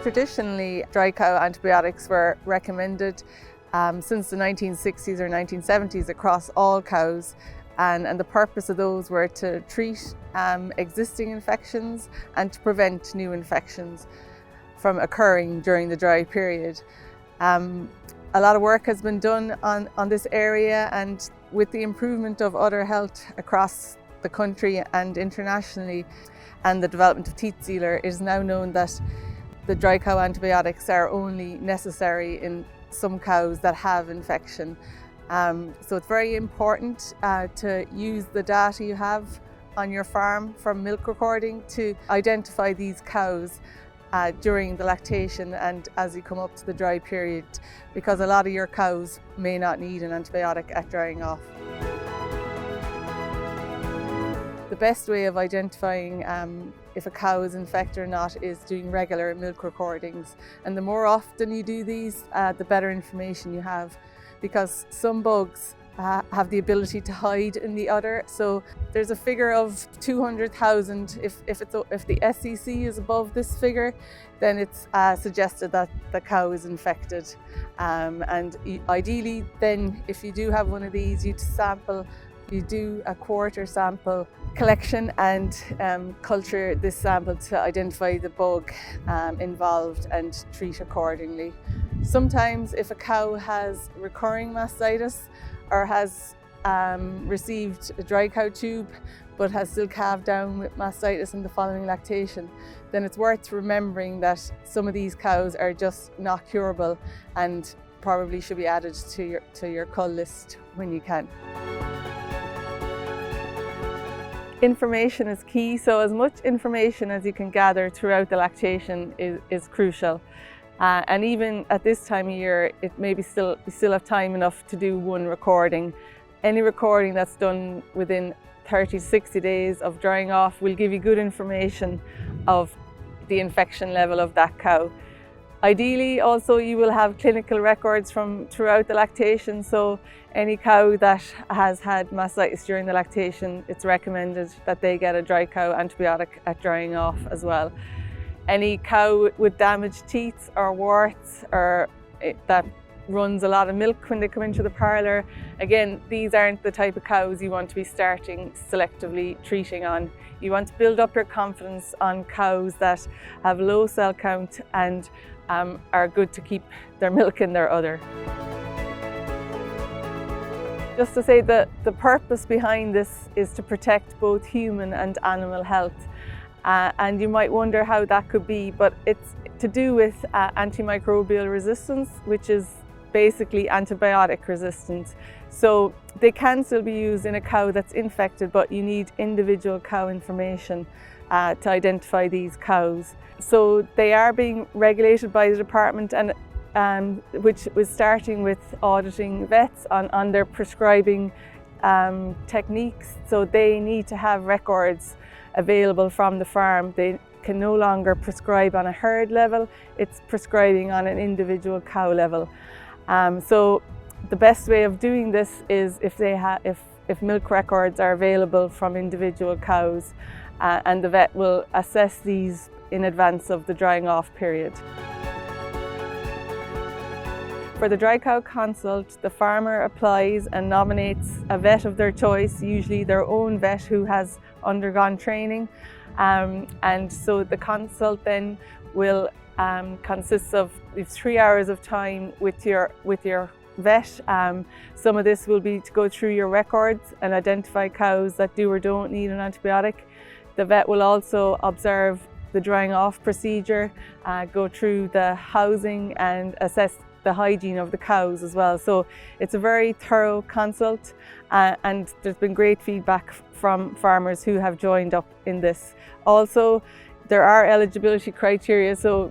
Traditionally, dry cow antibiotics were recommended since the 1960s or 1970s across all cows, and the purpose of those were to treat existing infections and to prevent new infections from occurring during the dry period. A lot of work has been done on this area, and with the improvement of udder health across the country and internationally, and the development of teat sealer, it is now known that the dry cow antibiotics are only necessary in some cows that have infection. So it's very important to use the data you have on your farm from milk recording to identify these cows during the lactation and as you come up to the dry period, because a lot of your cows may not need an antibiotic at drying off. The best way of identifying if a cow is infected or not is doing regular milk recordings. And the more often you do these, the better information you have, because some bugs have the ability to hide in the udder. So there's a figure of 200,000. If the SCC is above this figure, then it's suggested that the cow is infected. And ideally, then if you do have one of these, you do a quarter sample collection and culture this sample to identify the bug involved and treat accordingly. Sometimes if a cow has recurring mastitis or has received a dry cow tube but has still calved down with mastitis in the following lactation, then it's worth remembering that some of these cows are just not curable and probably should be added to your cull list when you can. Information is key, so as much information as you can gather throughout the lactation is crucial. And even at this time of year, it may be you still have time enough to do one recording. Any recording that's done within 30 to 60 days of drying off will give you good information of the infection level of that cow. Ideally, also, you will have clinical records from throughout the lactation, so any cow that has had mastitis during the lactation, it's recommended that they get a dry cow antibiotic at drying off as well. Any cow with damaged teats or warts or that runs a lot of milk when they come into the parlour, again, these aren't the type of cows you want to be starting selectively treating on. You want to build up your confidence on cows that have low cell count and are good to keep their milk in their udder. Just to say that the purpose behind this is to protect both human and animal health. And you might wonder how that could be, but it's to do with antimicrobial resistance, which is basically antibiotic resistance. So they can still be used in a cow that's infected, but you need individual cow information to identify these cows. So they are being regulated by the department, and which was starting with auditing vets on their prescribing techniques. So they need to have records available from the farm. They can no longer prescribe on a herd level, it's prescribing on an individual cow level. So the best way of doing this is if milk records are available from individual cows, and the vet will assess these in advance of the drying off period. For the dry cow consult, the farmer applies and nominates a vet of their choice, usually their own vet who has undergone training. And so the consult then will consist of 3 hours of time with your vet. Some of this will be to go through your records and identify cows that do or don't need an antibiotic. The vet will also observe the drying off procedure, go through the housing and assess the hygiene of the cows as well. So it's a very thorough consult, and there's been great feedback from farmers who have joined up in this. Also, there are eligibility criteria, so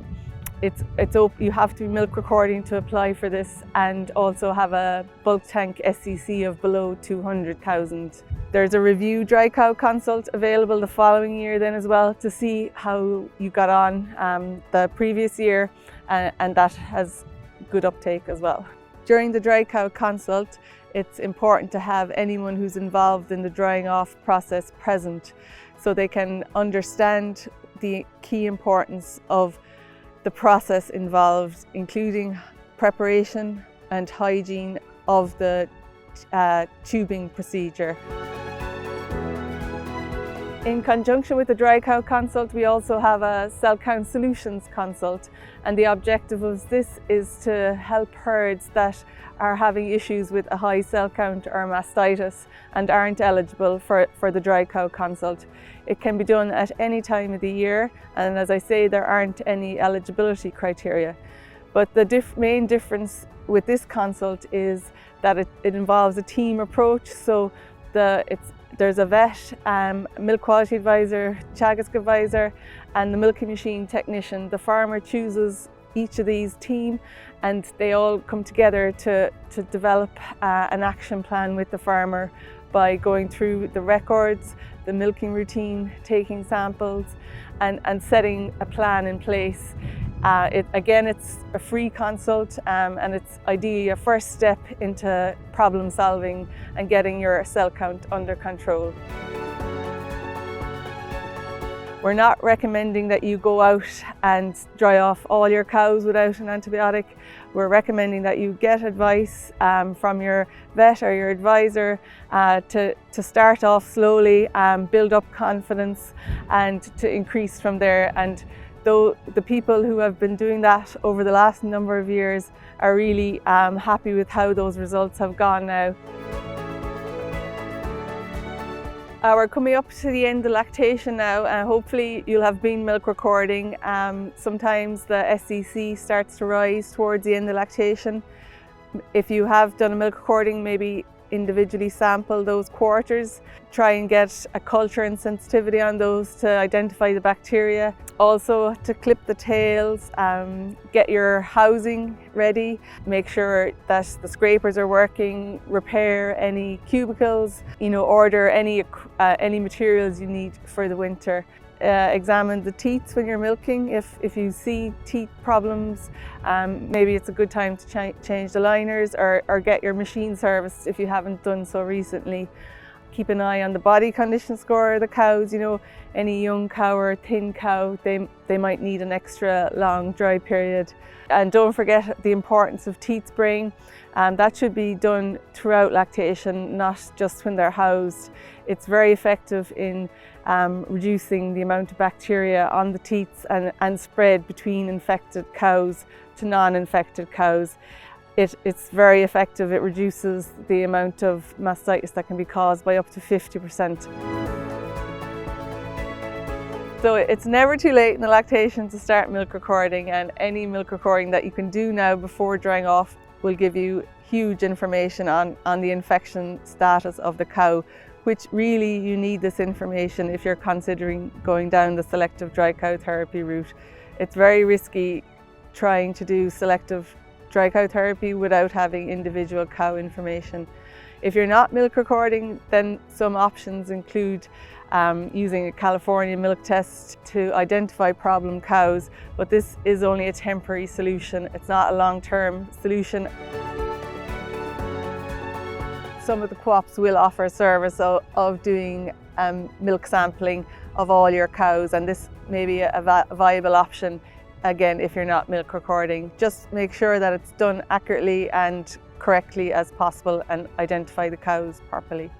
you have to be milk recording to apply for this, and also have a bulk tank SCC of below 200,000. There's a review dry cow consult available the following year then as well, to see how you got on the previous year, and that has good uptake as well. During the dry cow consult, it's important to have anyone who's involved in the drying off process present, so they can understand the key importance of the process involved, including preparation and hygiene of the tubing procedure. In conjunction with the dry cow consult, we also have a cell count solutions consult, and the objective of this is to help herds that are having issues with a high cell count or mastitis and aren't eligible for the dry cow consult. It can be done at any time of the year, and as I say, there aren't any eligibility criteria. But the main difference with this consult is that it involves a team approach. So there's a vet, milk quality advisor, chagas advisor, and the milking machine technician. The farmer chooses each of these team, and they all come together to develop an action plan with the farmer by going through the records, the milking routine, taking samples, and setting a plan in place. Again, it's a free consult, and it's ideally a first step into problem solving and getting your cell count under control. We're not recommending that you go out and dry off all your cows without an antibiotic. We're recommending that you get advice from your vet or your advisor to start off slowly, build up confidence, and to increase from there. And though the people who have been doing that over the last number of years are really happy with how those results have gone now. We're coming up to the end of lactation now, and hopefully you'll have been milk recording. Sometimes the SCC starts to rise towards the end of lactation. If you have done a milk recording, maybe individually sample those quarters, try and get a culture and sensitivity on those to identify the bacteria. Also to clip the tails, get your housing ready, make sure that the scrapers are working, repair any cubicles, order any materials you need for the winter. Examine the teats when you're milking. If you see teat problems, maybe it's a good time to change the liners or get your machine serviced if you haven't done so recently. Keep an eye on the body condition score of the cows. Any young cow or thin cow, they might need an extra long dry period. And don't forget the importance of teat spraying. That should be done throughout lactation, not just when they're housed. It's very effective in reducing the amount of bacteria on the teats and spread between infected cows to non-infected cows. It's very effective. It reduces the amount of mastitis that can be caused by up to 50%. So it's never too late in the lactation to start milk recording, and any milk recording that you can do now before drying off will give you huge information on the infection status of the cow, which really you need this information if you're considering going down the selective dry cow therapy route. It's very risky trying to do selective dry cow therapy without having individual cow information. If you're not milk recording, then some options include using a California milk test to identify problem cows, but this is only a temporary solution. It's not a long-term solution. Some of the co-ops will offer a service of doing milk sampling of all your cows, and this may be a viable option, again, if you're not milk recording. Just make sure that it's done accurately and correctly as possible and identify the cows properly.